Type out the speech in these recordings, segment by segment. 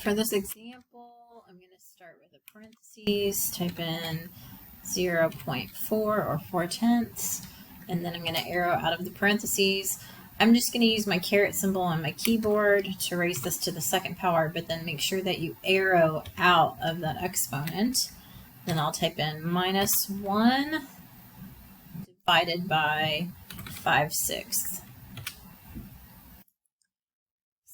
For this example, I'm going to start with a parentheses, type in 0.4 or 4/10, and then I'm going to arrow out of the parentheses. I'm just going to use my caret symbol on my keyboard to raise this to the second power, but then make sure that you arrow out of that exponent. Then I'll type in -1 divided by 5/6.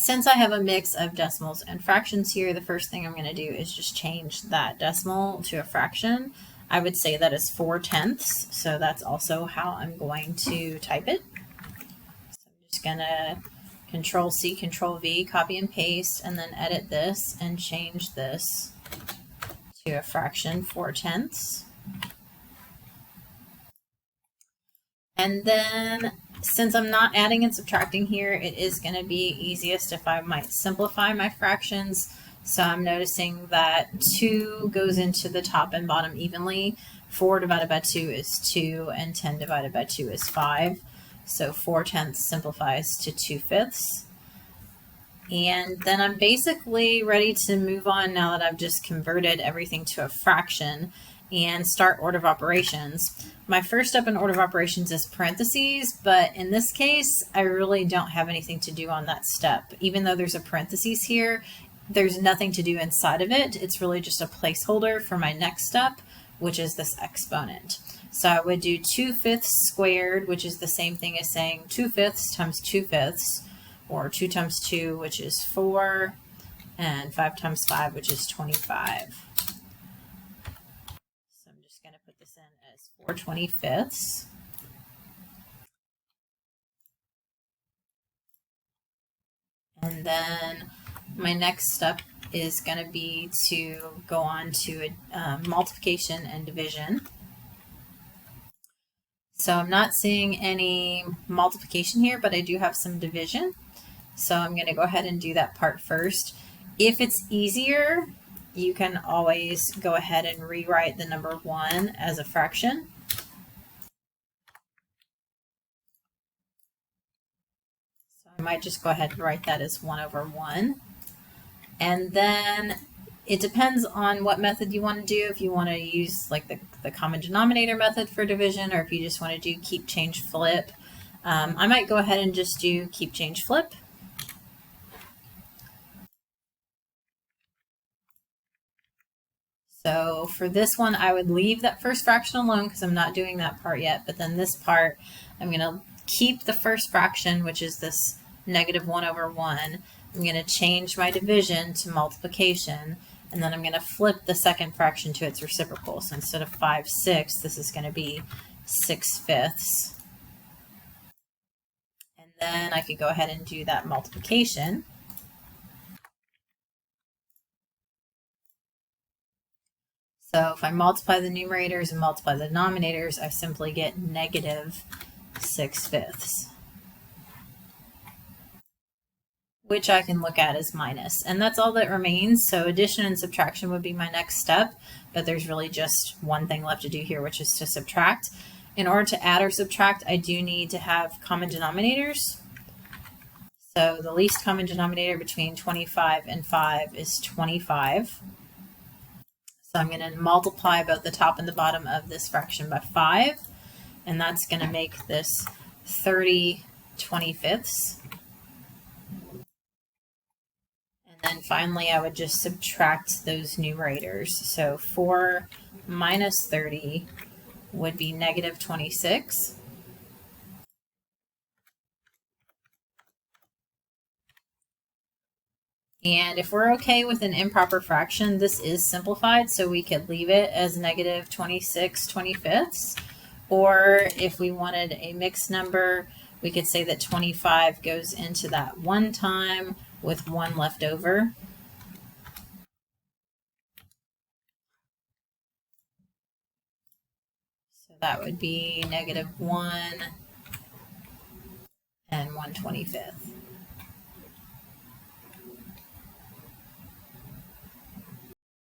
Since I have a mix of decimals and fractions here, the first thing I'm going to do is just change that decimal to a fraction. I would say that is 4/10, so that's also how I'm going to type it. So I'm just going to Control-C, Control-V, copy and paste, and then edit this and change this to a fraction, 4/10. And then, since I'm not adding and subtracting here, it is going to be easiest if I might simplify my fractions. So I'm noticing that 2 goes into the top and bottom evenly. 4 divided by 2 is 2, and 10 divided by 2 is 5. So 4/10 simplifies to 2/5. And then I'm basically ready to move on now that I've just converted everything to a fraction and start order of operations. My first step in order of operations is parentheses, but in this case, I really don't have anything to do on that step. Even though there's a parentheses here, there's nothing to do inside of it. It's really just a placeholder for my next step, which is this exponent. So I would do 2/5 squared, which is the same thing as saying 2/5 times 2/5, or 2 times 2, which is 4, and 5 times 5, which is 25. So I'm just going to put this in as 4/25. And then my next step is going to be to go on to multiplication and division. So I'm not seeing any multiplication here, but I do have some division. So I'm going to go ahead and do that part first. If it's easier, you can always go ahead and rewrite the number 1 as a fraction. So I might just go ahead and write that as 1/1. And then it depends on what method you want to do. If you want to use like the common denominator method for division, or if you just want to do keep, change, flip. I might go ahead and just do keep, change, flip. So for this one, I would leave that first fraction alone because I'm not doing that part yet. But then this part, I'm going to keep the first fraction, which is this -1/1. I'm going to change my division to multiplication, and then I'm going to flip the second fraction to its reciprocal. So instead of 5/6, this is going to be 6/5. And then I could go ahead and do that multiplication. So if I multiply the numerators and multiply the denominators, I simply get -6/5, which I can look at as minus. And that's all that remains. So addition and subtraction would be my next step, but there's really just one thing left to do here, which is to subtract. In order to add or subtract, I do need to have common denominators. So the least common denominator between 25 and 5 is 25. So I'm going to multiply both the top and the bottom of this fraction by 5, and that's going to make this 30/25. And then finally, I would just subtract those numerators. So 4 minus 30 would be -26. And if we're okay with an improper fraction, this is simplified, so we could leave it as -26/25. Or if we wanted a mixed number, we could say that 25 goes into that one time with 1 left over. So that would be -1 and 1/25.